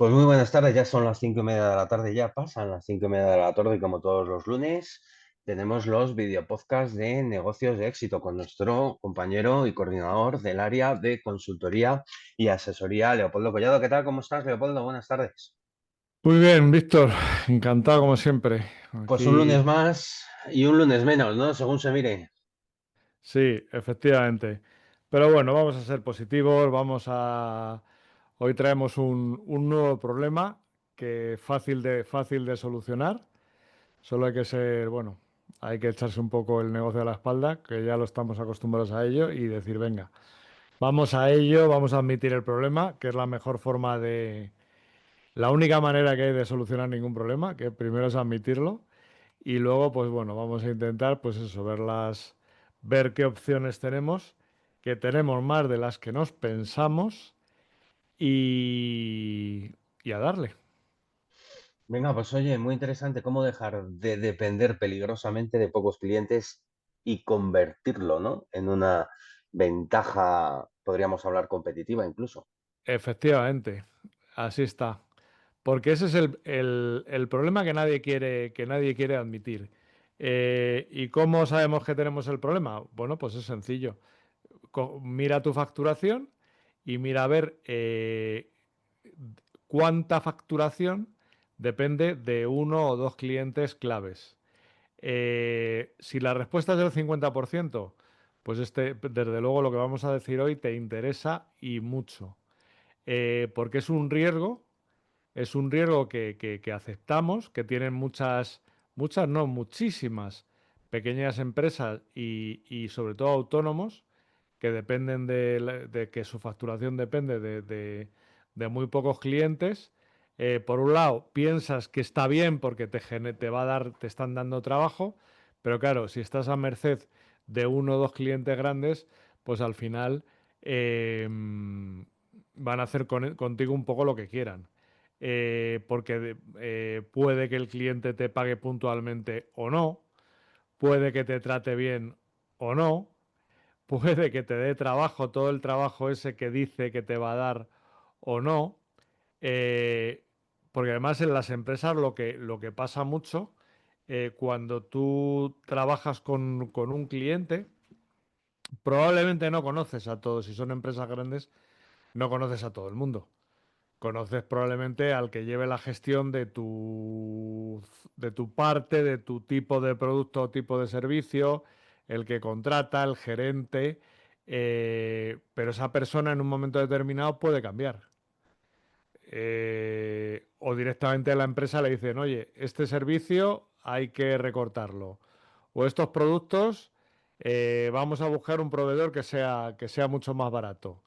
Pues muy buenas tardes, ya son las 5:30 de la tarde, ya pasan las 5:30 de la tarde y como todos los lunes tenemos los videopodcasts de negocios de éxito con nuestro compañero y coordinador del área de consultoría y asesoría, Leopoldo Collado. ¿Qué tal? ¿Cómo estás, Leopoldo? Buenas tardes. Muy bien, Víctor, encantado como siempre. Pues un Aquí, lunes más y un lunes menos, ¿no? Según se mire. sí, efectivamente. Pero bueno, vamos a ser positivos, Hoy traemos un nuevo problema que fácil de solucionar. Solo hay que ser, bueno, hay que echarse un poco el negocio a la espalda, que ya lo estamos acostumbrados a ello, y decir, venga, vamos a ello, vamos a admitir el problema, que es la mejor forma la única manera que hay de solucionar ningún problema, que primero es admitirlo. Y luego, pues bueno, vamos a intentar, pues eso, ver qué opciones tenemos, que tenemos más de las que nos pensamos y, y a darle. Venga, pues oye, muy interesante cómo dejar de depender peligrosamente de pocos clientes y convertirlo, ¿no? En una ventaja, podríamos hablar competitiva incluso. Efectivamente, así está. Porque ese es el problema que nadie quiere admitir. ¿Y cómo sabemos que tenemos el problema? Bueno, pues es sencillo. Mira tu facturación y mira a ver cuánta facturación depende de uno o dos clientes claves. Si la respuesta es del 50%, pues desde luego lo que vamos a decir hoy te interesa y mucho. Porque es un riesgo que aceptamos, que tienen muchas no, muchísimas pequeñas empresas y sobre todo autónomos que dependen de que su facturación depende de muy pocos clientes. Por un lado, piensas que está bien porque te va a dar, te están dando trabajo, pero claro, si estás a merced de uno o dos clientes grandes, pues al final van a hacer contigo un poco lo que quieran. Porque puede que el cliente te pague puntualmente o no, puede que te trate bien o no, puede que te dé trabajo, todo el trabajo ese que dice que te va a dar o no, eh, porque además en las empresas lo que pasa mucho, cuando tú trabajas con un cliente, probablemente no conoces a todos, si son empresas grandes, no conoces a todo el mundo. Conoces probablemente al que lleve la gestión de tu parte, de tu tipo de producto o tipo de servicio, el que contrata, el gerente, pero esa persona en un momento determinado puede cambiar. O directamente a la empresa le dicen, oye, este servicio hay que recortarlo. O estos productos, vamos a buscar un proveedor que sea mucho más barato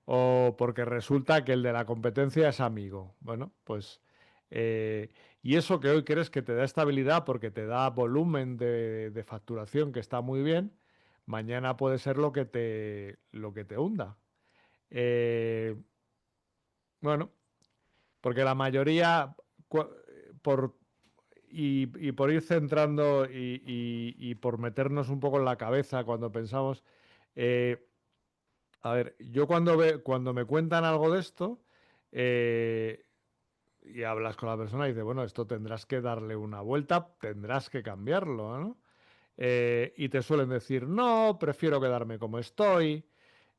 o porque resulta que el de la competencia es amigo. Bueno, pues... eh, y eso que hoy crees que te da estabilidad porque te da volumen de facturación que está muy bien, mañana puede ser lo que te hunda. Eh, bueno, porque la mayoría, cua- por, y por ir centrando y por meternos un poco en la cabeza cuando pensamos, eh, a ver, yo cuando me cuentan algo de esto, eh, y hablas con la persona y dices, bueno, esto tendrás que darle una vuelta, tendrás que cambiarlo, ¿no? Y te suelen decir, no, prefiero quedarme como estoy,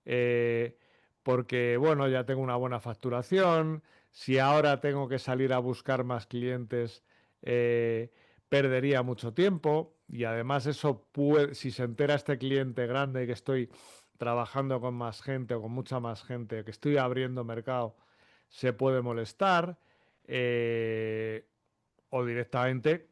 eh, porque, bueno, ya tengo una buena facturación, si ahora tengo que salir a buscar más clientes, eh, perdería mucho tiempo y además si se entera este cliente grande que estoy trabajando con más gente o con mucha más gente, que estoy abriendo mercado, se puede molestar eh, o directamente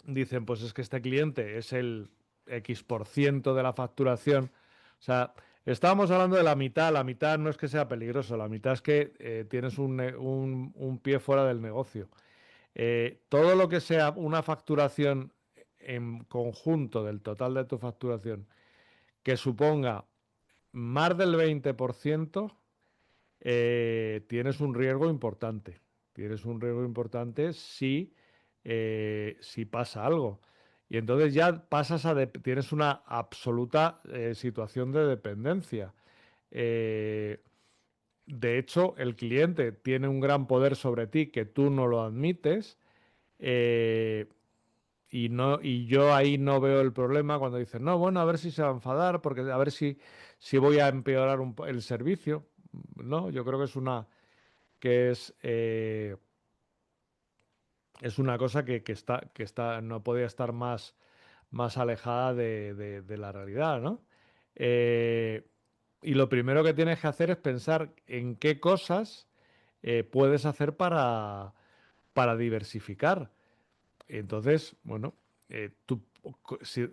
dicen, pues es que este cliente es el X% de la facturación. O sea, estábamos hablando de la mitad no es que sea peligroso, la mitad es que tienes un pie fuera del negocio. Todo lo que sea una facturación en conjunto del total de tu facturación que suponga más del 20%, tienes un riesgo importante. Tienes un riesgo importante si pasa algo. Y entonces ya tienes una absoluta situación de dependencia. Eh, de hecho, el cliente tiene un gran poder sobre ti que tú no lo admites. eh, y yo ahí no veo el problema cuando dicen, no, bueno, a ver si se va a enfadar, porque a ver si voy a empeorar el servicio. No, yo creo que que es una cosa que no podía estar más alejada de la realidad, ¿no? Eh, y lo primero que tienes que hacer es pensar en qué cosas puedes hacer para diversificar. Entonces, bueno,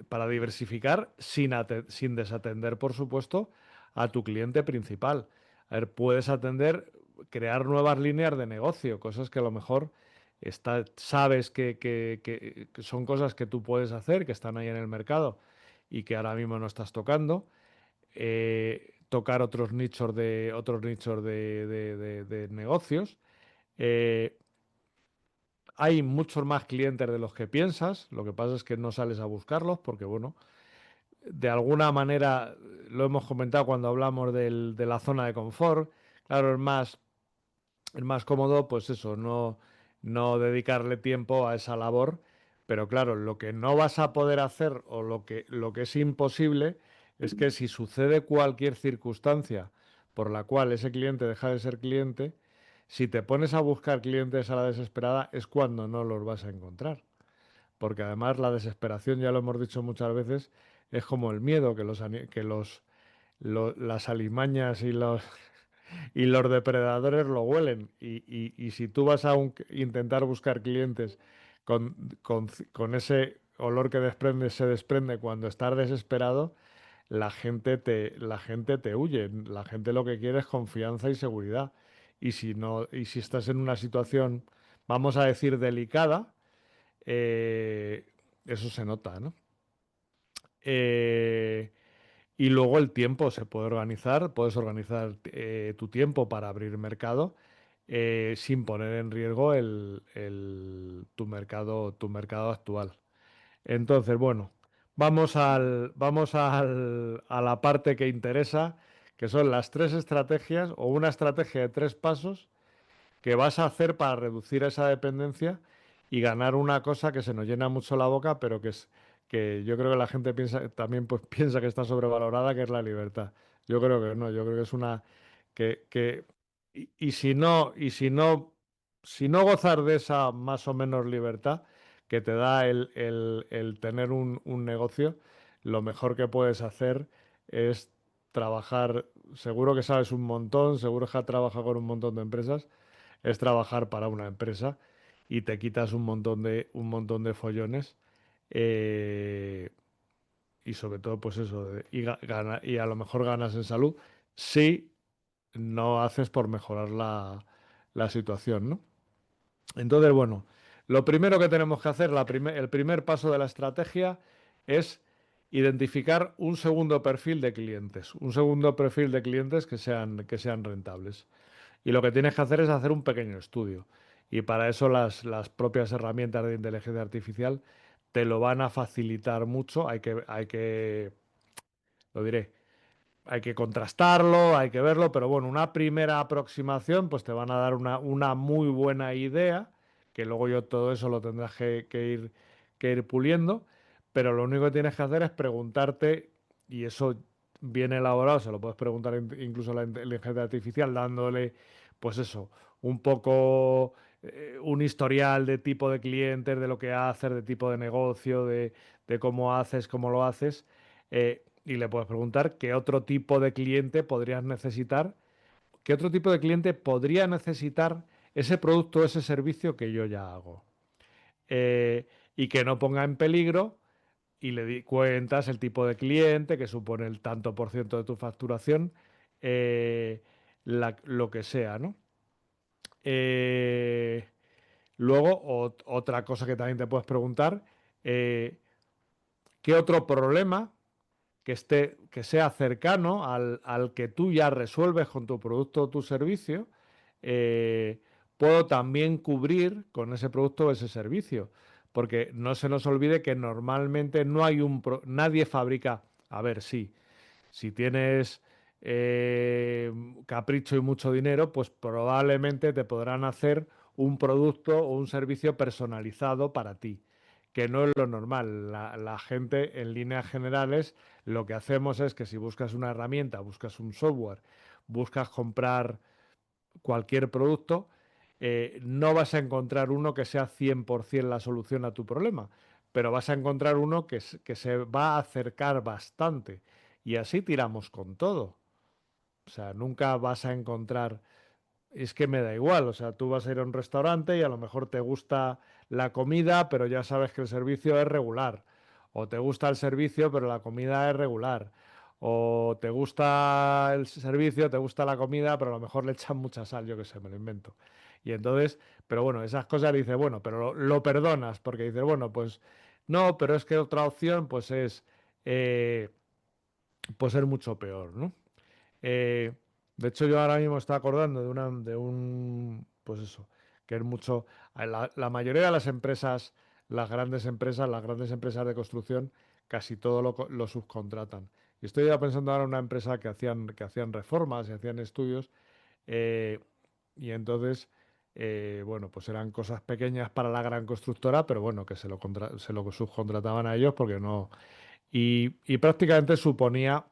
para diversificar sin desatender, por supuesto, a tu cliente principal. A ver, puedes crear nuevas líneas de negocio, cosas que a lo mejor sabes que son cosas que tú puedes hacer, que están ahí en el mercado y que ahora mismo no estás tocando. Tocar otros nichos de negocios. Eh, Hay muchos más clientes de los que piensas, lo que pasa es que no sales a buscarlos porque, bueno, de alguna manera, lo hemos comentado cuando hablamos de la zona de confort, claro, es más cómodo, pues eso, no dedicarle tiempo a esa labor, pero claro, lo que no vas a poder hacer o lo que es imposible es que si sucede cualquier circunstancia por la cual ese cliente deja de ser cliente, si te pones a buscar clientes a la desesperada es cuando no los vas a encontrar. Porque además la desesperación, ya lo hemos dicho muchas veces, es como el miedo, las alimañas y los depredadores lo huelen. Y si tú vas a intentar buscar clientes con ese olor que se desprende cuando estás desesperado, la gente te huye. La gente lo que quiere es confianza y seguridad. Y si no, y si estás en una situación, vamos a decir, delicada, eh, eso se nota, ¿no? Eh, y luego el tiempo se puede organizar, puedes organizar tu tiempo para abrir mercado sin poner en riesgo tu mercado actual. Entonces, bueno, a la parte que interesa, que son las tres estrategias o una estrategia de tres pasos que vas a hacer para reducir esa dependencia y ganar una cosa que se nos llena mucho la boca, pero que yo creo que la gente también pues, piensa que está sobrevalorada, que es la libertad. Yo creo que no, yo creo que es una que si no gozar de esa más o menos libertad que te da el tener un negocio, lo mejor que puedes hacer es trabajar, seguro que sabes un montón, seguro que has trabajado con un montón de empresas, es trabajar para una empresa y te quitas un montón de follones. eh, y sobre todo, pues eso, y a lo mejor ganas en salud si no haces por mejorar la situación, ¿no? Entonces, bueno, lo primero que tenemos que hacer, el primer paso de la estrategia es identificar un segundo perfil de clientes que sean rentables. Y lo que tienes que hacer es hacer un pequeño estudio. Y para eso las propias herramientas de inteligencia artificial te lo van a facilitar mucho. Lo diré, hay que contrastarlo, hay que verlo, pero bueno, una primera aproximación pues te van a dar una muy buena idea, que luego yo todo eso lo tendrás que ir puliendo, pero lo único que tienes que hacer es preguntarte, y eso viene elaborado, se lo puedes preguntar incluso a la inteligencia artificial, dándole, pues eso, un poco un historial de tipo de clientes, de lo que haces, de tipo de negocio, de cómo haces, cómo lo haces. Y le puedes preguntar qué otro tipo de cliente podrías necesitar, qué otro tipo de cliente podría necesitar ese producto o ese servicio que yo ya hago. Y que no ponga en peligro y cuentas el tipo de cliente que supone el tanto por ciento de tu facturación, eh, lo que sea, ¿no? Eh, Luego, otra cosa que también te puedes preguntar, eh, ¿qué otro problema que sea cercano al que tú ya resuelves con tu producto o tu servicio, eh, puedo también cubrir con ese producto o ese servicio? Porque no se nos olvide que normalmente no hay nadie fabrica, a ver, sí, si tienes capricho y mucho dinero, pues probablemente te podrán hacer un producto o un servicio personalizado para ti, que no es lo normal. La gente, en líneas generales, lo que hacemos es que si buscas una herramienta, buscas un software, buscas comprar cualquier producto, no vas a encontrar uno que sea 100% la solución a tu problema, pero vas a encontrar uno que se va a acercar bastante. Y así tiramos con todo. O sea, nunca vas a encontrar, es que me da igual, o sea, tú vas a ir a un restaurante y a lo mejor te gusta la comida, pero ya sabes que el servicio es regular. O te gusta el servicio, pero la comida es regular. O te gusta el servicio, te gusta la comida, pero a lo mejor le echan mucha sal, yo que sé, me lo invento. Y entonces, pero bueno, esas cosas dices, bueno, pero lo perdonas, porque dices, bueno, pues no, pero es que otra opción, eh, pues ser mucho peor, ¿no? Eh, de hecho, yo ahora mismo estoy acordando pues eso, que es mucho, la mayoría de las empresas, las grandes empresas de construcción, casi todo lo subcontratan. Y estoy ya pensando ahora en una empresa que hacían reformas y hacían estudios, eh, y entonces, bueno, pues eran cosas pequeñas para la gran constructora, pero bueno, que se lo subcontrataban a ellos porque no. Y prácticamente suponía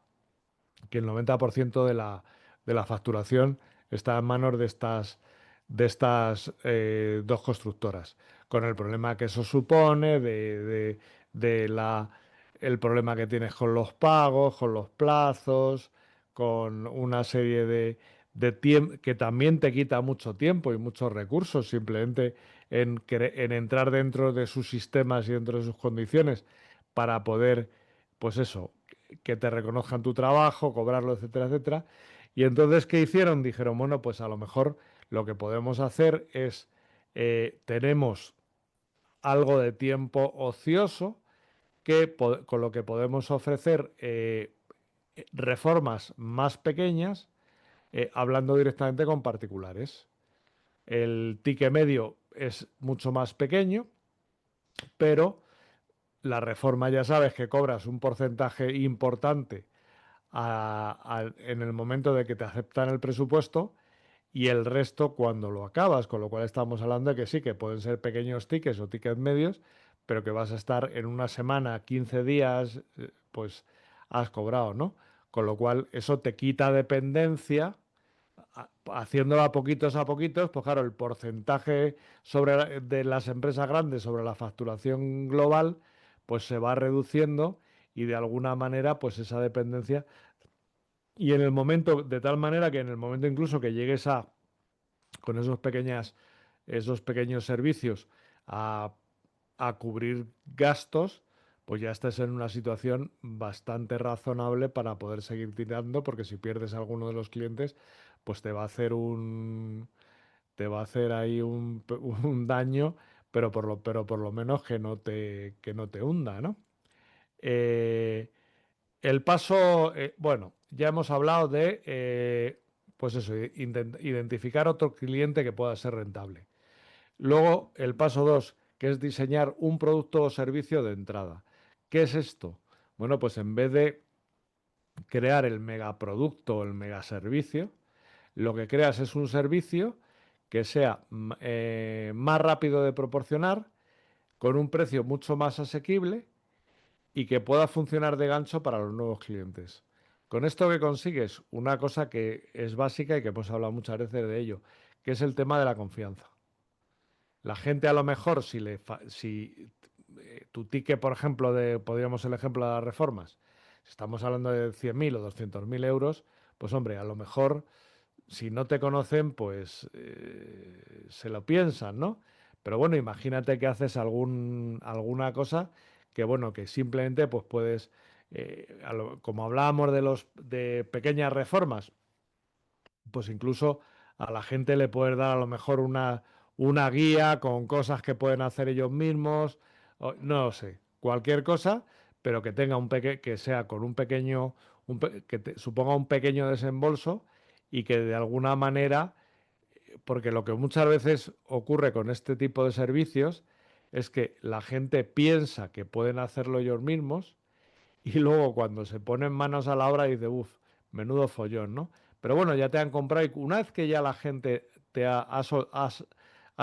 que el 90% de la facturación está en manos de estas dos constructoras, con el problema que eso supone, el problema que tienes con los pagos, con los plazos, con una serie de tiempo que también te quita mucho tiempo y muchos recursos simplemente en entrar dentro de sus sistemas y dentro de sus condiciones para poder, pues eso, que te reconozcan tu trabajo, cobrarlo, etcétera, etcétera. Y entonces, ¿qué hicieron? Dijeron, bueno, pues a lo mejor lo que podemos hacer es, tenemos algo de tiempo ocioso con lo que podemos ofrecer reformas más pequeñas, hablando directamente con particulares. El ticket medio es mucho más pequeño, pero la reforma ya sabes que cobras un porcentaje importante en el momento de que te aceptan el presupuesto y el resto cuando lo acabas, con lo cual estamos hablando de que sí, que pueden ser pequeños tickets o tickets medios, pero que vas a estar en una semana, 15 días, pues has cobrado, ¿no? Con lo cual eso te quita dependencia, haciéndolo a poquitos, pues claro, el porcentaje de las empresas grandes sobre la facturación global, pues se va reduciendo y de alguna manera, pues esa dependencia y en el momento, de tal manera que en el momento incluso que llegues con esos pequeños servicios a, a cubrir gastos, pues ya estés en una situación bastante razonable para poder seguir tirando, porque si pierdes a alguno de los clientes, pues te va a hacer ahí un daño, pero por lo menos que no te hunda, ¿no? Eh, el paso, bueno, ya hemos hablado de, pues eso, identificar otro cliente que pueda ser rentable. Luego, el paso 2, que es diseñar un producto o servicio de entrada. ¿Qué es esto? Bueno, pues en vez de crear el megaproducto o el megaservicio, lo que creas es un servicio que sea más rápido de proporcionar, con un precio mucho más asequible y que pueda funcionar de gancho para los nuevos clientes. Con esto que consigues una cosa que es básica y que hemos hablado muchas veces de ello, que es el tema de la confianza. La gente a lo mejor, si tu ticket, por ejemplo, podríamos el ejemplo de las reformas, si estamos hablando de 100.000 o 200.000 euros, pues hombre, a lo mejor si no te conocen, pues se lo piensan, ¿no? Pero bueno, imagínate que haces alguna cosa que, bueno, que simplemente pues puedes, como hablábamos de pequeñas reformas, pues incluso a la gente le puedes dar a lo mejor una guía con cosas que pueden hacer ellos mismos, no lo sé, cualquier cosa, pero que tenga que sea con un pequeño, que suponga un pequeño desembolso y que de alguna manera, porque lo que muchas veces ocurre con este tipo de servicios es que la gente piensa que pueden hacerlo ellos mismos y luego cuando se ponen manos a la obra dice, uff, menudo follón, ¿no? Pero bueno, ya te han comprado y una vez que ya la gente te ha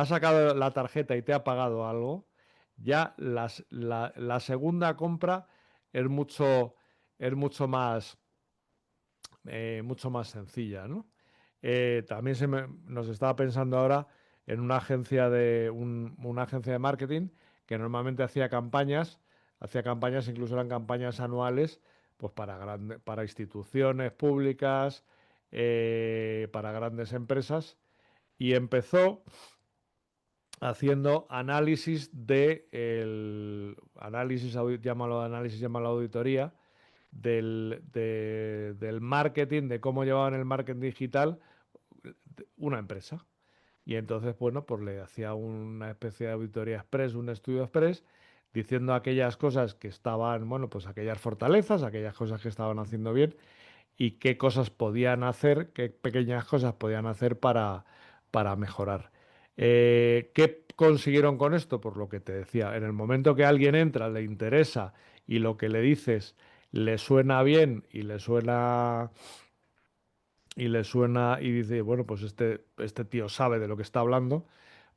sacado la tarjeta y te ha pagado algo, ya la segunda compra es mucho más sencilla, ¿no? También nos estaba pensando ahora en una agencia de marketing que normalmente hacía campañas, incluso eran campañas anuales, pues para instituciones públicas, para grandes empresas, y empezó haciendo llámalo auditoría, del marketing, de cómo llevaban el marketing digital una empresa. Y entonces, bueno, pues le hacía una especie de auditoría express, un estudio express, diciendo aquellas cosas que estaban, bueno, pues aquellas fortalezas, aquellas cosas que estaban haciendo bien y qué cosas podían hacer, qué pequeñas cosas podían hacer para mejorar. ¿Qué consiguieron con esto? Por lo que te decía, en el momento que alguien entra, le interesa y lo que le dices le suena bien y dice, bueno, pues este tío sabe de lo que está hablando,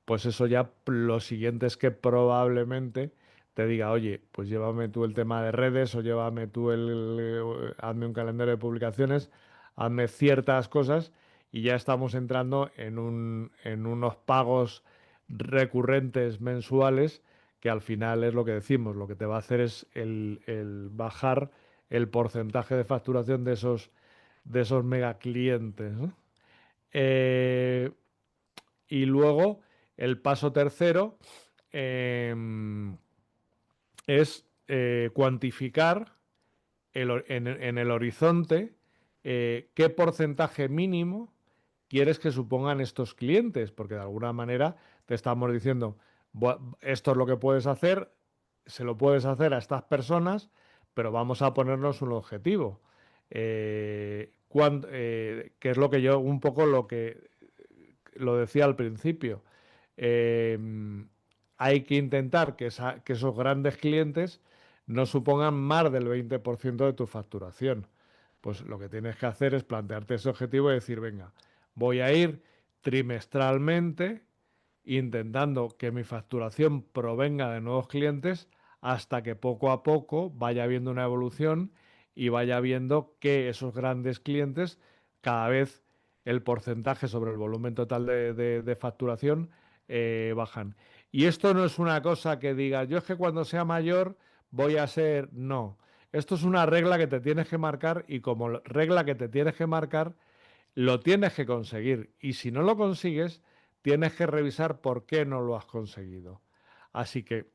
pues eso ya lo siguiente es que probablemente te diga, oye, pues llévame tú el tema de redes o llévame tú hazme un calendario de publicaciones, hazme ciertas cosas y ya estamos entrando en unos pagos recurrentes mensuales que al final es lo que decimos, lo que te va a hacer es el bajar el porcentaje de facturación de esos mega clientes, ¿no? Eh, y luego el paso tercero em, es cuantificar en el horizonte qué porcentaje mínimo quieres que supongan estos clientes, porque de alguna manera te estamos diciendo, esto es lo que puedes hacer, se lo puedes hacer a estas personas, pero vamos a ponernos un objetivo. Que es lo que yo, un poco lo que lo decía al principio. Eh, Hay que intentar que esos grandes clientes no supongan más del 20% de tu facturación. Pues lo que tienes que hacer es plantearte ese objetivo y decir, venga, voy a ir trimestralmente intentando que mi facturación provenga de nuevos clientes hasta que poco a poco vaya viendo una evolución y vaya viendo que esos grandes clientes cada vez el porcentaje sobre el volumen total de facturación bajan. Y esto no es una cosa que diga, yo es que cuando sea mayor voy a ser... No, esto es una regla que te tienes que marcar y como regla que te tienes que marcar, lo tienes que conseguir. Y si no lo consigues, tienes que revisar por qué no lo has conseguido. Así que,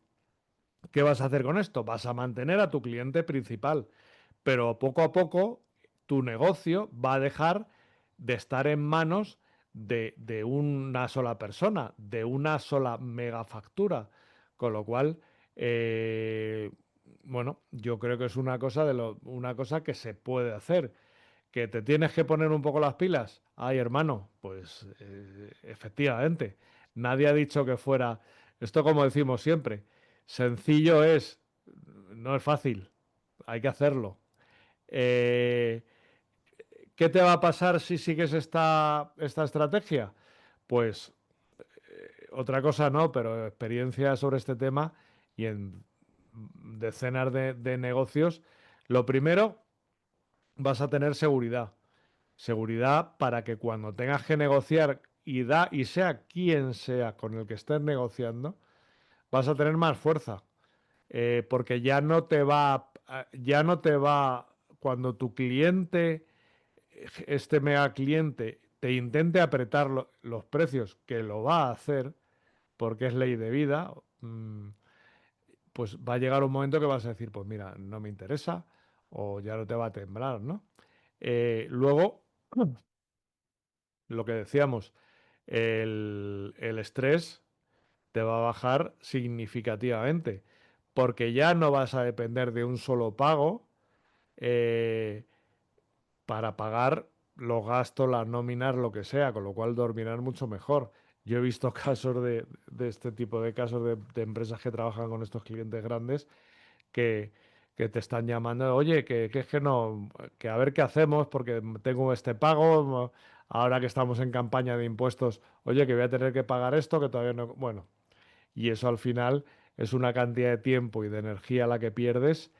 ¿qué vas a hacer con esto? Vas a mantener a tu cliente principal, pero poco a poco tu negocio va a dejar de estar en manos de una sola persona, de una sola megafactura. Con lo cual, eh, bueno, yo creo que es una cosa que se puede hacer. ¿Que te tienes que poner un poco las pilas? Ay, hermano, pues efectivamente. Nadie ha dicho que fuera, esto como decimos siempre, sencillo es, no es fácil, hay que hacerlo. Eh, ¿Qué te va a pasar si sigues esta estrategia? Pues otra cosa no, pero experiencia sobre este tema y en decenas de negocios. Lo primero, vas a tener seguridad. Seguridad para que cuando tengas que negociar y sea quien sea con el que estés negociando, vas a tener más fuerza. Porque ya no te va, cuando tu cliente, este mega cliente, te intente apretar los precios, que lo va a hacer, porque es ley de vida, pues va a llegar un momento que vas a decir, pues mira, no me interesa, o ya no te va a temblar, ¿no? Luego, lo que decíamos, el estrés te va a bajar significativamente, porque ya no vas a depender de un solo pago eh, para pagar los gastos, las nóminas, lo que sea, con lo cual dormirás mucho mejor. Yo he visto casos de este tipo de casos de empresas que trabajan con estos clientes grandes que que te están llamando, oye, que es que no, que a ver qué hacemos porque tengo este pago, ahora que estamos en campaña de impuestos, oye, que voy a tener que pagar esto, que todavía no, bueno, y eso al final es una cantidad de tiempo y de energía la que pierdes.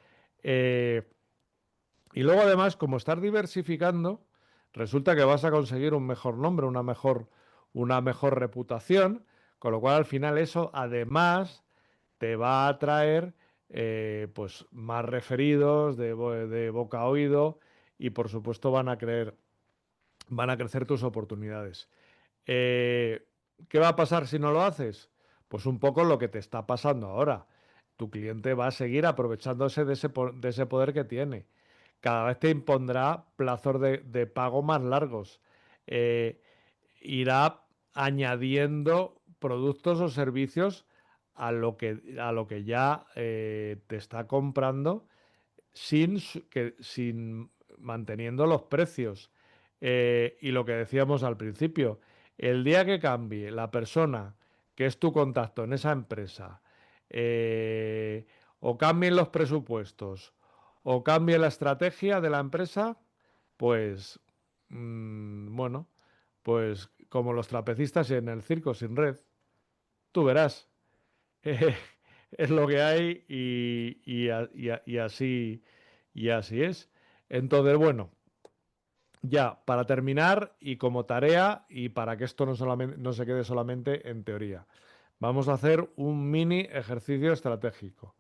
eh, y luego además, como estás diversificando, resulta que vas a conseguir un mejor nombre, una mejor reputación, con lo cual al final eso además te va a traer pues más referidos de boca a oído y por supuesto van a crecer tus oportunidades. Eh, ¿Qué va a pasar si no lo haces? Pues un poco lo que te está pasando ahora. Tu cliente va a seguir aprovechándose de ese poder que tiene. Cada vez te impondrá plazos de pago más largos. Eh, Irá añadiendo productos o servicios a lo que ya te está comprando sin manteniendo los precios. Y lo que decíamos al principio, el día que cambie la persona que es tu contacto en esa empresa, eh, o cambien los presupuestos, o cambie la estrategia de la empresa, pues, bueno, pues como los trapecistas en el circo sin red, tú verás. Eh, es lo que hay y así es. Entonces, bueno, ya para terminar y como tarea y para que esto no se quede solamente en teoría, vamos a hacer un mini ejercicio estratégico.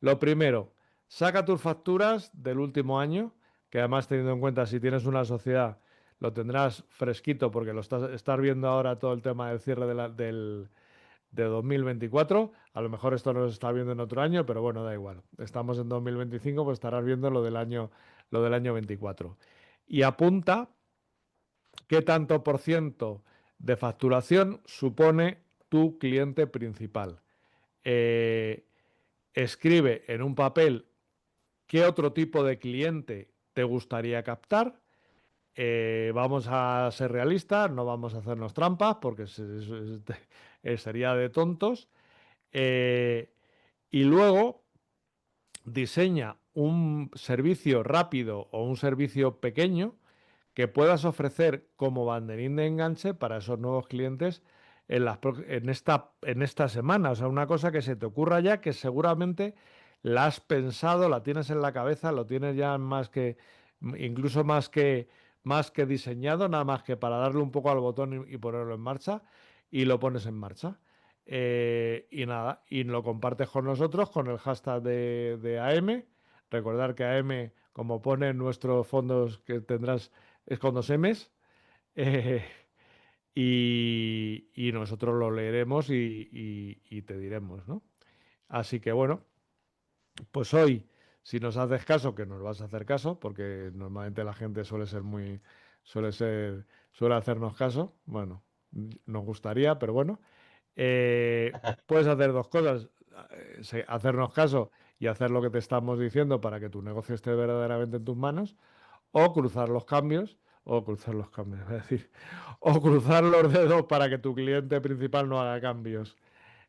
Lo primero, saca tus facturas del último año, que además teniendo en cuenta si tienes una sociedad, lo tendrás fresquito porque estás viendo ahora todo el tema del cierre de 2024. A lo mejor esto no se está viendo en otro año, pero bueno, da igual. Estamos en 2025, pues estarás viendo lo del año 24. Y apunta qué tanto por ciento de facturación supone tu cliente principal. Eh, Escribe en un papel qué otro tipo de cliente te gustaría captar. Vamos a ser realistas, no vamos a hacernos trampas porque sería de tontos. Eh, y luego diseña un servicio rápido o un servicio pequeño que puedas ofrecer como banderín de enganche para esos nuevos clientes en esta semana. O sea, una cosa que se te ocurra ya, que seguramente la has pensado, la tienes en la cabeza, lo tienes ya incluso más que diseñado, nada más que para darle un poco al botón y ponerlo en marcha, y lo pones en marcha. Y nada, y lo compartes con nosotros con el hashtag de AM. Recordar que AM, como pone en nuestros fondos que tendrás, es con dos M's. eh, y nosotros lo leeremos y te diremos, ¿no? Así que bueno, pues hoy, si nos haces caso, que nos vas a hacer caso, porque normalmente la gente suele ser, suele hacernos caso. Bueno, nos gustaría, pero bueno. Puedes hacer dos cosas, hacernos caso y hacer lo que te estamos diciendo para que tu negocio esté verdaderamente en tus manos, o cruzar los cambios, o cruzar los cambios, es decir, o cruzar los dedos para que tu cliente principal no haga cambios,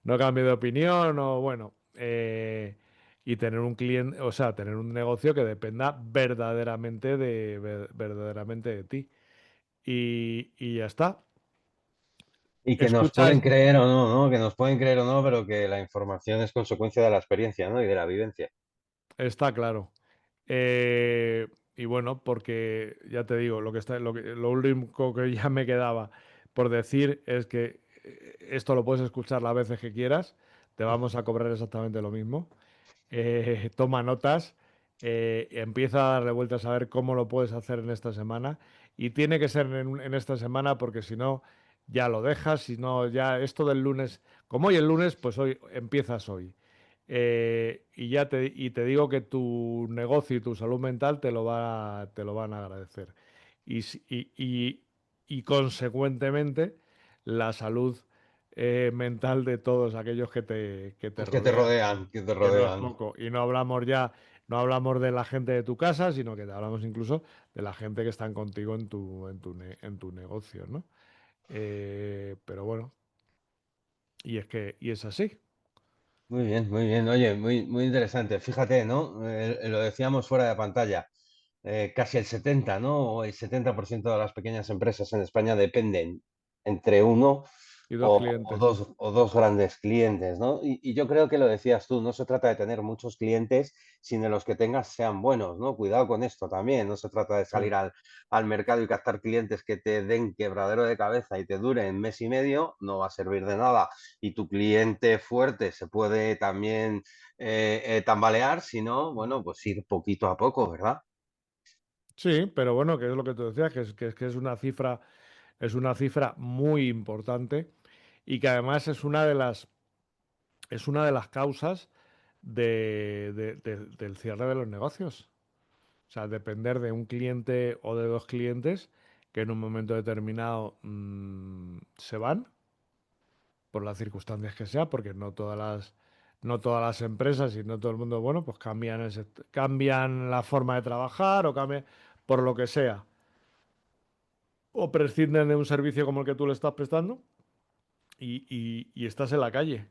no cambie de opinión, o bueno, y tener un cliente, o sea, tener un negocio que dependa verdaderamente de ti. Y ya está. Y que nos Escucha, pueden creer o no, ¿no? Que nos pueden creer o no, pero que la información es consecuencia de la experiencia, ¿no? Y de la vivencia. está claro. Eh, y bueno, porque ya te digo, lo único que ya me quedaba por decir es que esto lo puedes escuchar las veces que quieras, te vamos a cobrar exactamente lo mismo. Toma notas, empieza a darle vueltas a ver cómo lo puedes hacer en esta semana. Y tiene que ser en esta semana porque si no, ya lo dejas. Si no, ya esto del lunes, como hoy el lunes, pues hoy empiezas hoy. Y te digo que tu negocio y tu salud mental te lo van a agradecer. Y, si- y consecuentemente, la salud mental de todos aquellos que te Que te rodean, rodean, que te que no es rodean. poco. Y no hablamos de la gente de tu casa, sino que te hablamos incluso de la gente que están contigo en tu negocio, ¿no? Pero bueno, y es así. Muy bien, muy bien. Oye, muy, muy interesante. Fíjate, ¿no? Lo decíamos fuera de pantalla. Casi el 70, ¿no? O el 70% de las pequeñas empresas en España dependen entre uno Y dos clientes. o dos grandes clientes, ¿no? Y yo creo que lo decías tú, no se trata de tener muchos clientes, sino los que tengas sean buenos, ¿no? Cuidado con esto también, no se trata de Sí. salir al mercado y captar clientes que te den quebradero de cabeza y te duren mes y medio, no va a servir de nada. Y tu cliente fuerte se puede también tambalear, sino, bueno, pues ir poquito a poco, ¿verdad? Sí, pero bueno, que es lo que tú decías, que es una cifra muy importante y que además es una de las causas del cierre de los negocios. O sea, depender de un cliente o de dos clientes que en un momento determinado se van por las circunstancias que sea, porque no todas las empresas y no todo el mundo, bueno, pues cambian la forma de trabajar o cambian por lo que sea. O prescinden de un servicio como el que tú le estás prestando y estás en la calle.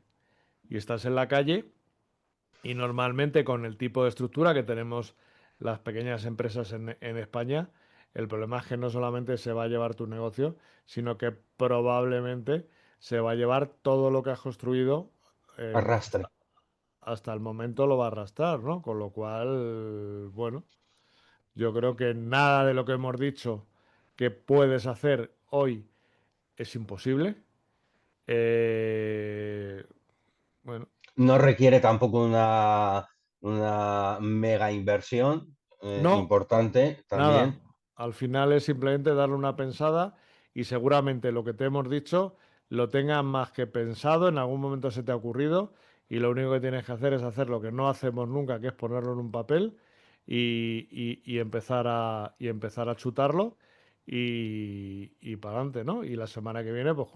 Y estás en la calle y normalmente con el tipo de estructura que tenemos las pequeñas empresas en España, el problema es que no solamente se va a llevar tu negocio, sino que probablemente se va a llevar todo lo que has construido Arrastre. hasta el momento lo va a arrastrar, ¿no? Con lo cual, bueno, yo creo que nada de lo que hemos dicho que puedes hacer hoy es imposible. Eh, bueno, No requiere tampoco una mega inversión no, importante nada. también. Al final es simplemente darle una pensada y seguramente lo que te hemos dicho lo tengas más que pensado, en algún momento se te ha ocurrido y lo único que tienes que hacer es hacer lo que no hacemos nunca, que es ponerlo en un papel y empezar a chutarlo y para adelante, ¿no? Y la semana que viene, pues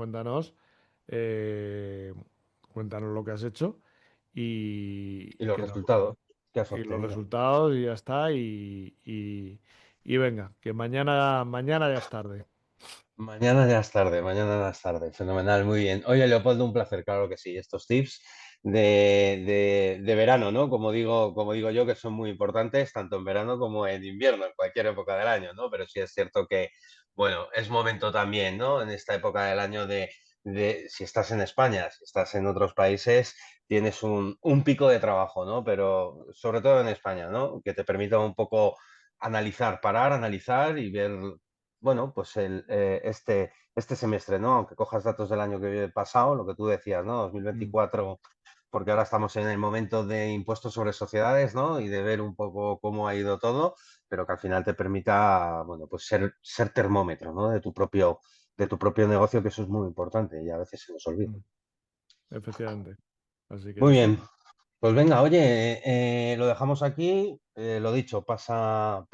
eh, cuéntanos lo que has hecho Y y los que nos, resultados que has y los obtenido. resultados y ya está. Y venga, que mañana ya es tarde. Mañana ya es tarde, fenomenal, muy bien. Oye, Leopoldo, un placer, claro que sí. Estos tips de verano, ¿no? Como digo yo, que son muy importantes tanto en verano como en invierno, en cualquier época del año, ¿no? Pero sí es cierto que, bueno, es momento también, ¿no? En esta época del año si estás en España, si estás en otros países, tienes un pico de trabajo, ¿no? Pero sobre todo en España, ¿no? Que te permita un poco analizar, parar, analizar y ver bueno, pues este semestre, ¿no? Aunque cojas datos del año que pasado, lo que tú decías, ¿no? Mm, 2024, porque ahora estamos en el momento de impuestos sobre sociedades, ¿no? Y de ver un poco cómo ha ido todo, pero que al final te permita, bueno, pues ser termómetro, ¿no? De tu propio negocio, que eso es muy importante y a veces se nos olvida. mm, efectivamente. Así que ya Muy está. bien, pues venga, oye, lo dejamos aquí. Lo dicho, pasa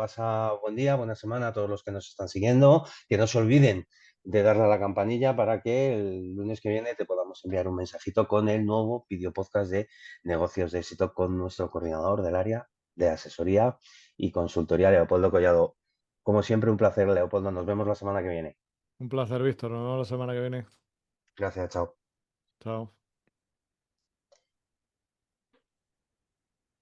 buen día, buena semana a todos los que nos están siguiendo. Que no se olviden de darle a la campanilla para que el lunes que viene te podamos enviar un mensajito con el nuevo video podcast de negocios de éxito con nuestro coordinador del área de asesoría y consultoría, Leopoldo Collado. Como siempre, un placer, Leopoldo. Nos vemos la semana que viene. Un placer, Víctor. Nos vemos la semana que viene. Gracias, chao. Chao.